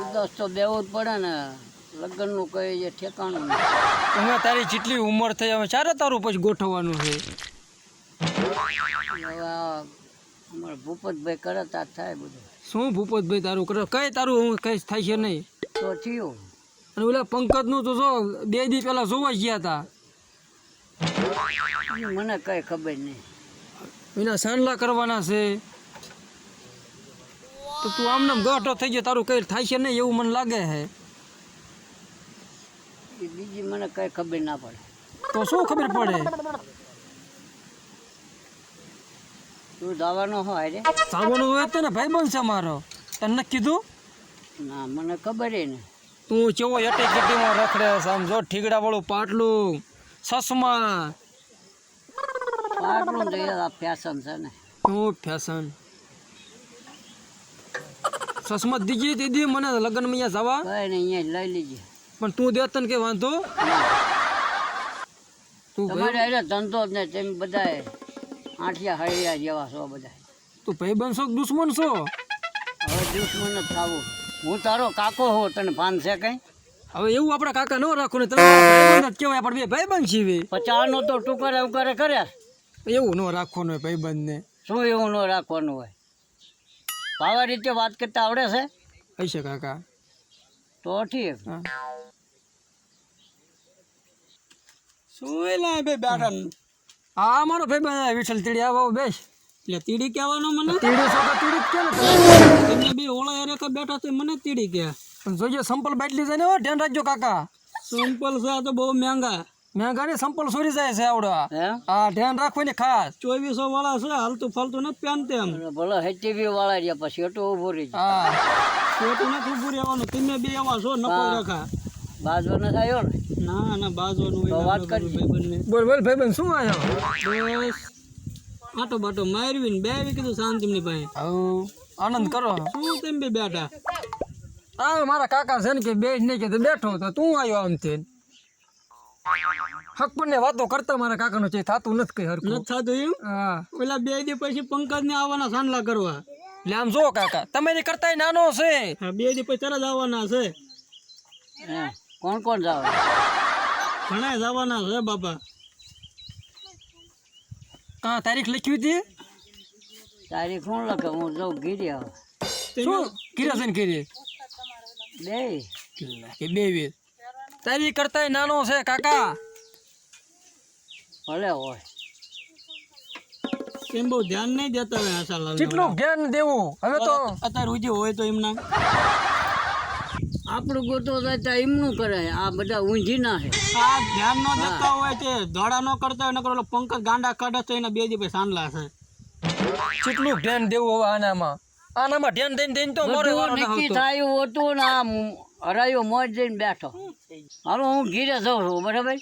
ઉદાસ તો દેવું જ પડે ને, લગ્નનું કઈ જે ઠેકાણું નહીં. હવે તારી જેટલી ઉંમર થઈ હવે ચારે તારું પછી ગોઠવવાનું છે. હવે આ અમારા ભૂપતભાઈ કરે તાર થાય બધું. શું ભૂપતભાઈ તારું કરે? કઈ તારું કઈ થાય છે નહીં. તો થયું. અને ઓલા પંકજનું તો જો 2 દી પહેલા જોવા ગયા હતા. મને કઈ ખબર નહીં. એના સાંડલા કરવાના છે. તો તું આમને ગાંઠો થઈ ગયો, તારું કઈ થાય છે નહીં એવું મને લાગે છે. એ બીજી મને કઈ ખબર ના પડે. તો શું ખબર પડે? તું જવાનો હોય રે? સાવવાનું હોય તો ને ભાઈ બનશે મારો. તને નથી કીધું? ના મને ખબર નહીં. તું કેવો એટી કેટીમાં રખડે સમજો, ઠીગડા વાળું પાટલું, ચશ્મા. આટલું તો આ ફેશન છે ને. શું ફેશન? ચશ્મા દીજી દીધી મને લગ્નમાં અહીંયા જવા. કઈ નહીં, અહીંયા લઈ લીજે. પણ તું દે તને કે વાંધો? તું તમારે એટલે ધંધો જ ને, તેમ બધાએ આઠિયા હળિયા જેવા છો બધા. તું ભાઈ બનશો કે દુશ્મન છો? હવે દુશ્મન જ થવું. હું તારો કાકો હોઉં, તને ભાન છે કઈ? હવે એવું આપણે કાકા ન રાખો ને, તને ભાઈબંધ જ કહેવાય. આપણે બે ભાઈબંધ છીએ. 50 નો તો ટુકડે ઉકરે કર્યા. એવું ન રાખવાનું હોય ભાઈબંધને. શું એવું ન રાખવાનું હોય? ભાવા રીતે વાત કરતા આવડે છે? હશે કાકા. તો ઠીક. હા. શું એલા બે બેઠા? આ મારો ભાઈબંધ વિઠ્ઠલ તીડી આવો બેસ. એટલે તીડી કહેવાનો મને? તીડી છો તો તીડી જ કે ને. તમે બે ઓળા એરે કે બેઠા તો મને તીડી કે. પણ જોઈએ સંપલ બાટલી જાય ને, હો ધ્યાન રાખજો કાકા. સિમ્પલ છે આ તો બહુ મહેંગા. મેં સંપલ સોરી જાય છે આવડા. હે? હા ધ્યાન રાખો ને ખાસ. 2400 વાળા છે, હાલતું ફાલતું નથી પહેનતે એમ. ભલે HTV વાળા રહ્યા, પછી એટલું ઊભું રહી જાય. હા ખોટું નથી ઊભું રહેવાનું. તમે બે એવા છો નકો રેખા. બાજુ ન થયો ને ના ના બાજવાનું તો વાત કરજે. ભાઈબંધને બોલ બોલ ભાઈબંધ શું આવ્યો? બસ આટો બાટો મારવીને બે આવી કીધું શાંતિની પાસે. આવું આનંદ કરો. શું તમે બે બેઠા? આ મારા કાકા છે ને કે બે નહીં કે બેઠો તો તું આવ્યો આમથી. હક પણ ને વાતો કરતા મારા કાકાનો છે થતું નથી કઈ હરખું. નથી થતું એમ? હા ઓલા 2 દી પછી પંકજ ને આવવાના સાંડલા કરવા. એટલે આમ જો કાકા તમારી કરતા નાનો છે. હા 2 દી પછી તરત આવવાના છે. હે? કોણ કોણ જાવ? ઘણા જવાના છે બાપા. કા તારીખ લખી હતી? તારીખ શું લખે? હું જાઉં ઘીરે. હવે શું કિરા છે ને કિરે બે કે 2 વીર તારી કરતા નાનો છે કાકા. ભલે હોય. કેમ બહુ ધ્યાન નહીં દેતા હોય આશાલાલ. કેટલું જ્ઞાન દેવું હવે તો. અત્યારે ઉજી હોય તો એમના આપણું ગોતો જાય એમનું કરે. આ બધા ઊંઝી ના છે. આ ધ્યાન ન દેતા હોય તે ધોળા ન કરતા હોય નકર ઓલો પંકજ ગાંડા કાઢે તો એના 2 દી પછી સાંડલા છે. કેટલું ધ્યાન દેવું હવે આનામાં. આનામાં ધ્યાન દઈને દઈને તો મોરે વારો બધું ના નક્કી આવતો. થયું હતું ને આ હરાયો મોજ જઈને બેઠો. હાલો હું ઘીરે જાઉં છું. બરાબર?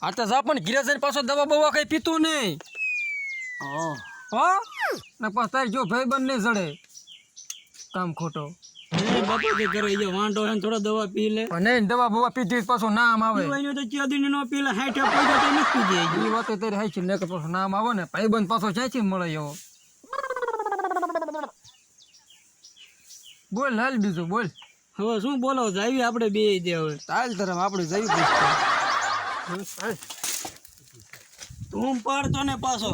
આ તો જા પણ ઘીરે જઈને પાછો દવા બવા કઈ પીતું નહીં. ઓહ, હો ને પાછ તારી જો ભાઈબંધ નહીં જડે કામ ખોટો. બાપા જે કરે એ વાંઢો છે ને થોડો દવા પી લે. પણ નહીં દવા બવા પીધી પાછું નામ આવે. પીવાય તો ચિયાદી નો પી લે 60 પૈસા તો નથી પી જાય. એ વાત તારી હાઈ છે ને કે પાછું નામ આવે ને ભાઈબંધ પાછો ક્યાંથી મળે એવો. બોલ હાલ બીજું બોલ. હવે શું બોલો જાવી આપણે બે દે હવે. તાલ તરફ આપણે જઈ તું પાડતો ને પાછો.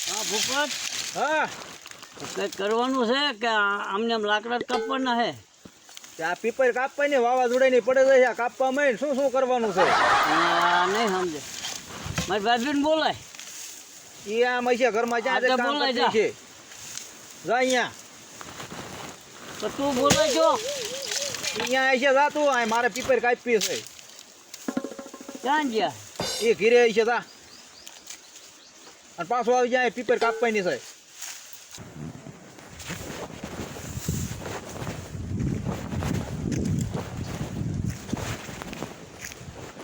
હા ભૂપત, હા કંઈક કરવાનું છે કે આમને આમ લાકડા જ કાપવાના છે? આ પીપર કાપવાની વાવાઝોડા ની પડે છે કાપવા માં શું શું કરવાનું છે? નહીં સમજે. મારી ભાભીને બોલાય. એ આમ હશે ઘરમાં હા, તો બોલાય જા. છે જા અહીંયા તો તું બોલાય જો. અહીંયા હશે જા તું આ મારે પીપર કાપી છે ક્યાં ગયા? એ ઘીરે હશે જા અને પાછું આવી જાય પીપર કાપવાની છે.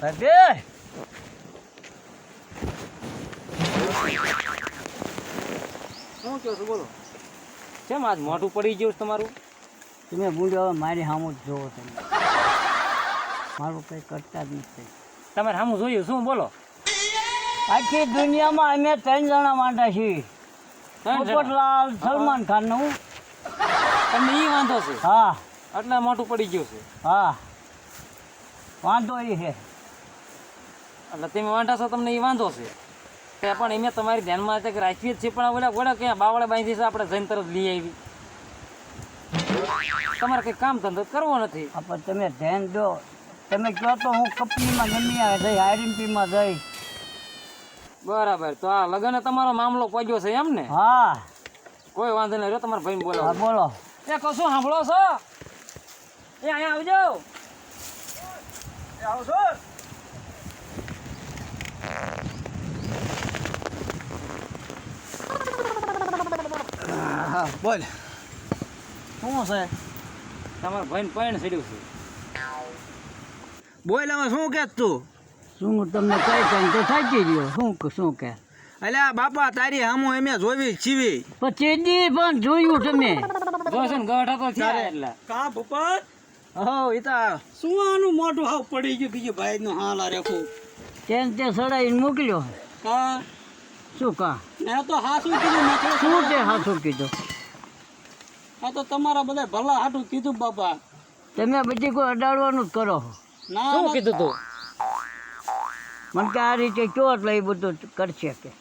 ભાભી, શું કહો છો બોલો? કેમ આજ મોઢું પડી ગયું છે તમારું? તમે મૂંડો હવે મારી સામું જ જોવો તમે. મારું કંઈ કરતા જ નથી. તમારે સામું જોયું શું બોલો? આખી દુનિયામાં અમે 3 જણા માંડા છીએ. ત્રણ જણા? પોપટલાલ, સલમાન ખાન નું. તમને ઈ વાંધો છે? હા એટલે મોટું પડી ગયું છે. હા વાંધો એ છે. એટલે તમે વાંધા છો, તમને ઈ વાંધો છે. કે પણ એમે તમારી ધ્યાનમાં છે કે રાખવી જ છે, પણ ઓલા ગોળા ક્યાં બાવળે બાંધી છે, આપણે જઈને તરત લઈ આવી. તમારે કંઈ કામ ધંધો કરવો નથી. પણ તમે ધ્યાન દો. તમે કહો તો હું કંપનીમાં ગમી આવે જઈ, આઈડેન્ટિટીમાં જઈ. બરાબર, તો આ લગન તમારો મામલો પહોંચ્યો છે એમ ને? હા કોઈ વાંધો નહીં, રહ્યો તમારા ભાઈને બોલાવો. હા બોલો. એ કશું સાંભળો છો? એ અહીંયા આવજો. આવજો. હા બોલ શું છે? તમારા ભાઈને પૈણ ચડ્યું છે. બોલ હવે શું કે તું? શું તમને કઈ કઈ તો થાકી ગયો. શું કે અલ્યા બાપા તારી હામું એમે જોવી છીવી. પછી દી પણ જોયું તમે. જોશે ને ગઢા તો થયા એટલે. કા ભૂપત? હો ઈતા શું આનું મોઢું હાવ પડી ગયું બીજું ભાઈ નું હાલા રેખું. તે સડાઈને મોકલ્યો. હા શું કા મેં તો હાસું કીધું મેં શું તે હાથું કીધું? આ તો તમારા બધા ભલા હાટું કીધું બાપા. તમે બધી કોઈ અડાડવાનું જ કરો. ના શું કીધું તું? મને કે આ રીતે કયો એટલે એ બધું કરશે કે.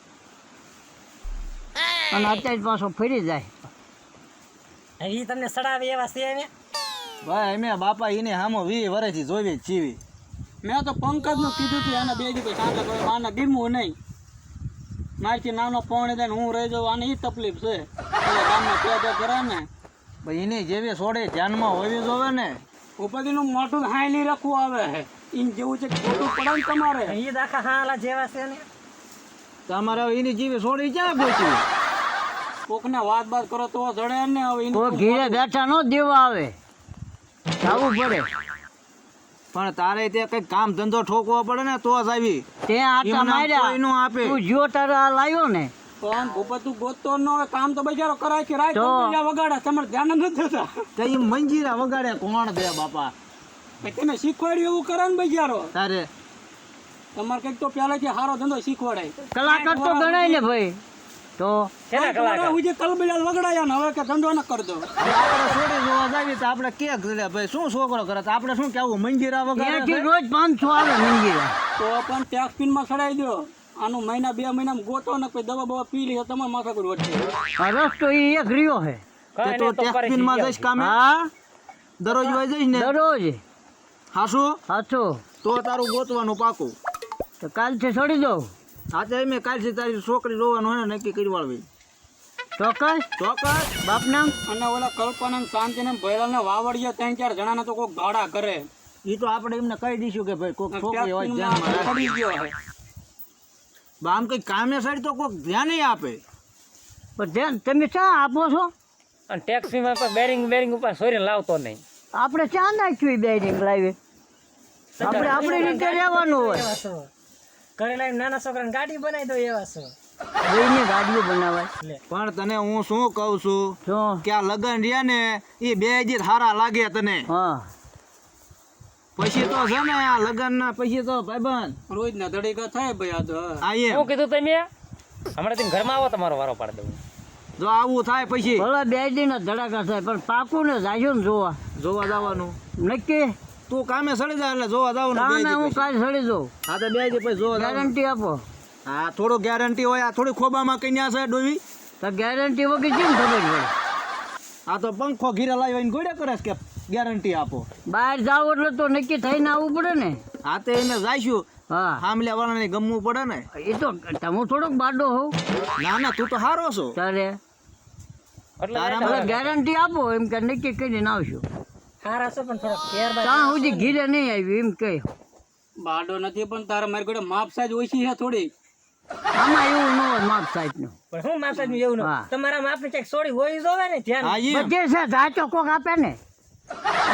અને અત્યારે પાછો ફરી જાય. એ તમને સડાવે એવા છે ને? ભાઈ અમે બાપા એને હામો 20 વર્ષથી જોવી છીવી. મેં તો પંકજ નું કીધું હતું એને 2 દિવસ સાંજે કોઈ આને બીમવું નહીં. મારથી નાનો પૌણે દઈને હું રહી જાઉં, આને એ તકલીફ છે. એટલે ગામમાં પેદા કરે ને ભાઈ એને જેવી સોડે ધ્યાનમાં હોવી જોવે ને. ઉપરનું મોટું હાઈલી રાખવું આવે હે. એને જેવું છે ખોટું પડે ને તમારે. એ દાખા હાલા જેવા છે ને? તમારે હવે એની જેવી સોડી ક્યાં ગોતી? કોકને વાત બાત કરો તો જડે ને. હવે કોઈ ઘીરે બેઠા નો દેવા આવે, જવું પડે. પણ તારે તે કઈ કામ ધંધો ઠોકવો પડે ને તો જ આવી. તે આટા માર્યા આપે તું જો તારા લાવ્યો ને. પણ ભૂપત તું ગોતતો ન હોય, કામ તો બજારો કરાય છે. રાત તો. વગાડે તમારે ધ્યાન નથી દેતા. તે મંજીરા વગાડે કોણ દે બાપા? તમે શીખવાડ્યું એવું કરે ને બજારો તારે. તમારે કઈક તો પહેલાથી સારો ધંધો શીખવાડાય. કલાકાર તો ગણાય ને ભાઈ. તો કલબિલા વગડાયા ને હવે કે ધંધો ન કરતો. આપણે છોડી જોવા જાવી તો આપણે કે ભાઈ શું છોકરો કરે તો આપણે શું કેવું મંજીરા વગાડે. ત્યાંથી રોજ 500 આવે મંજીરા. તો પણ ટેક્સ પિન માં ચડાવી દો. આનું મહિના 2 મહિનામાં ગોતો ને કોઈ દવા બવા પી લે તમારે માથા પર વધશે. આ રસ્તો એ એક રહ્યો હે. તો ટેક્સ પિન માં જઈશ કામે? હા દરરોજ વઈ જઈશ ને? દરરોજ. હાસુ હાચો તો તારું ગોતવાનું પાકું. તો કાલથી છોડી દઉં. હા તો એમ કાલથી તારી છોકરી જોવાનું હોય ને નક્કી કરી વાળવી. ચોક્કસ ચોક્કસ. બાપના અને ઓલા કલ્પના ને શાંતિ ને ભૈલા ને વાવડિયા 3-4 જણા તો કોઈક ભાડા કરે. એ તો આપણે એમને કહી દઈશું કે ભાઈ કોઈક છોકરી હોય ધ્યાનમાં પડી ગયો હે. આમ કઈ કામે સાઈડ તો કોઈક ધ્યાન આપે. પણ ધ્યાન તમે ચા આપો છો? અને ટેક્સીમાં પણ બેરિંગ ઉપર સોરી લાવતો નહીં. આપણે ચા નાખ્યું બેરિંગ લાવી. આપણે આપણી રીતે રહેવાનું હોય. ઘરે લાવીને નાના છોકરાને ગાડી બનાવી દો એવા છો. બેયને ગાડીઓ બનાવાય. પણ તને હું શું કહું છું શું? કે આ લગન રહ્યા ને એ 2 દી સારા લાગે તને. હા પછી તો છે ને આ લગન ના પછી તો ભાઈબંધ રોજ ના ધડીકા થાય ભાઈ. આ તો શું કીધું તમે? હમણાં તમે ઘરમાં આવો, તમારો વારો પાડી દઉં. જો આવું થાય પછી ભલે 2 દિન ધડાકા થાય પણ પાકું ને જાજો ને જોવા જવાનું નક્કી. તું કામે સડી જાય એટલે જોવા જવાનું. કામે હું કાલ સડી દઉં. હા તો 2 દી પછી જોવા જવાનું. ગેરંટી આપો. હા થોડું ગેરંટી હોય. આ થોડી ખોબામાં કઈ ના છે ડોવી. તો ગેરંટી વગર કેમ ખબર પડે? આ તો પંખો ઘીરે લાવીને ગોળ્યા કરે કે ગેરંટી આપો. બહાર જાવ એટલે તો નક્કી થઈને આવવું પડે ને. હા તો એને જાઈશું. હા હામલે વાળાને ગમવું પડે ને. એ તો તમે થોડોક બાડો હોવ. ના ના તું તો હારો છો. તારે એટલે ગેરંટી આપો એમ કે નક્કી કરીને આવશું. હારા છો પણ થોડો કેર ત્યાં સુધી ઘીરે નહીં આવ્યું એમ કહે. બાડો નથી પણ તારા મારી જોડે માપ સાઈઝ ઓછી છે થોડી. આમાં એવું ન હોય માપ સાઈડનું. પણ હું માપે એવું હા. ન તમારા માપે ક્યાંક સોડી હોઈ જોવે ને ધ્યાન. હા એમ. બધે છે ધાચો કોક આપે ને.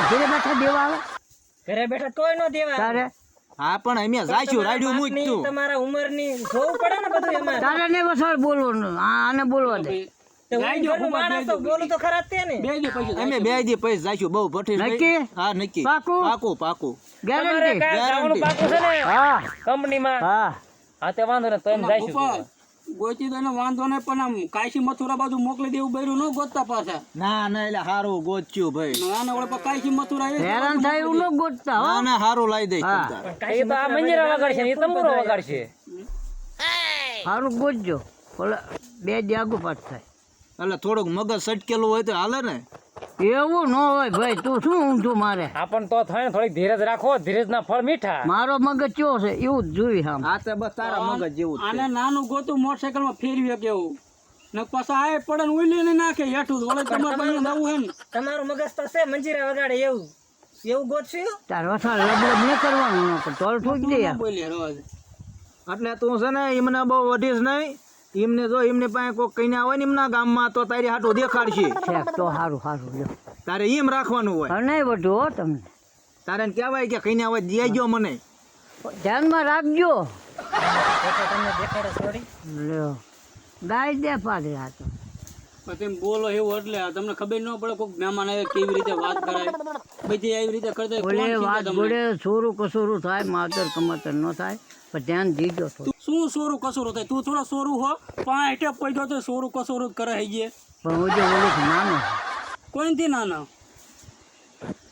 ઘીરે બેઠા દેવા આવે ઘરે બેઠા તોય ન દેવા. તારે. હા પણ અમે જાઈશું રાડ્યું મૂક તું. તમારા ઉંમરની જોવું પડે ને બધું એમાં. તારે ને વસાડ બોલવાનું. આને બોલવા દે. તો હું ઘરનો માણસ તો બોલું તો ખરા જ તે ને. અમે 2 દી પછી જાઈશું. બહુ ભઠ્ઠી નક્કી? હા નક્કી. પાકું? પાકું પાકું. ગેરંટી કાંઈ જવાનું પાકું છે ને હા કંપનીમાં હા હા તે વાંધો ને તો એમ જઈશું ઉપર ગોચી તો એને વાંધો નહીં પણ આમ કાશી મથુરા બાજુ મોકલી દેવું બૈરું ન ગોતતા પાછા ના ના એટલે હારું ગોચ્યું ભાઈ આને વળે પણ કાશી મથુરા એ હેરાન થાય એવું ન ગોતતા હો ના ના હારું લાવી દઈ હા એ તો આ મંજીરા વગાડશે ને એ તંબુરો વગાડશે સારું ગોતજો ઓલા બે દી આગુ પાછ થાય એટલે થોડુંક મગજ સટકેલું હોય તો હાલે ને એવું ન હોય ભાઈ તું શું ઊંધું મારે આપણ તો થાય ને થોડીક ધીરજ રાખો ધીરજના ફળ મીઠા મારો મગજ ચો છે એવું જ જોઈ આમ આ તો બસ તારા મગજ જેવું જ છે. આને નાનું ગોતું મોટરસાઇકલમાં ફેરવી કેવું ને પાછા આ પડે ને ઉલી ને નાખે હેઠું વળે તમારે ભાઈ નવું હે ને તમારું મગજ તો છે મંજીરા વગાડે એવું એવું ગોતશું તાર વસા લબલબ ન કરવાનું પણ તોલ ઠોક દે યાર. બોલી રોજ એટલે તું છે ને એમને બહુ વઢીશ નહીં એમને જો એમને પાસે કોઈ કઈને આવે ને એમના ગામમાં તો તારી હાટું દેખાડશે શેક તો સારું સારું લ્યો તારે એમ રાખવાનું હોય હવે નહીં બધું હો તમને તારે એને કહેવાય કે કઈને આવે દઈ ગયો મને ધ્યાનમાં રાખજો તમને દેખાડે સોરી લ્યો ગાય દે પાછળ આ તો પણ તેમ બોલો એવું એટલે આ તમને ખબર ન પડે કોઈ મહેમાન આવે કેવી રીતે વાત કરાય બધી એવી રીતે કરતા હોય. બોલે કોણ શીખે વાત તમને? બોલે સોરું કસોરું થાય માતર કમાતર ન થાય પણ ધ્યાન દીજો થોડું શું સોરું કસોરું થાય તું થોડા સોરું હો પાંચ હેઠે પૈસો તો સોરું કસોરું જ કરે હઈ ગયે પણ હું જે બોલું છું નાનો કોઈથી નાના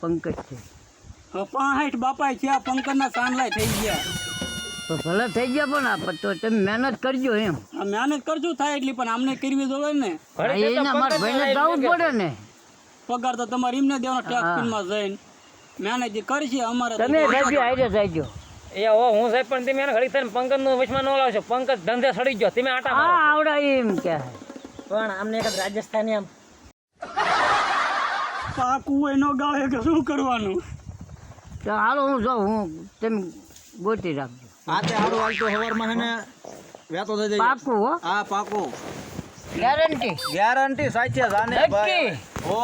પંકજ છે હવે પાંચ હેઠ બાપાએ થયા પંકજના સાંડલાય થઈ ગયા તો ભલે થઈ ગયા પણ આ તો તમે મહેનત કરજો એમ આ મહેનત કરજો થાય એટલી પણ આમને કરવી જોવે ને એના મારા ભાઈને જવું જ પડે ને પગાર તો તમારે એમને દેવાનો ટેક્સ પિનમાં જઈને મહેનત જે કરશે અમારે તો તમે રહેજો હારે જઈજો એ હો હું સાહેબ પણ તમે એને ઘડી થઈને પંકજનું વચમાં ન લાવશો પંકજ ધંધે સડી ગયો તમે આટા મારો. હા આવડે એમ કે પણ અમને એક રાજસ્થાની આમ પાકું હોય ન ગાવે કે શું કરવાનું તો હાલો હું જાઉં હું તમે ગોતી રાખજો આ તે હારું હાલતો સવારમાં હે ને વેતો થઈ જાય પાકું હો હા પાકું ગેરંટી ગેરંટી સાચે જાને ભાઈ નક્કી ઓ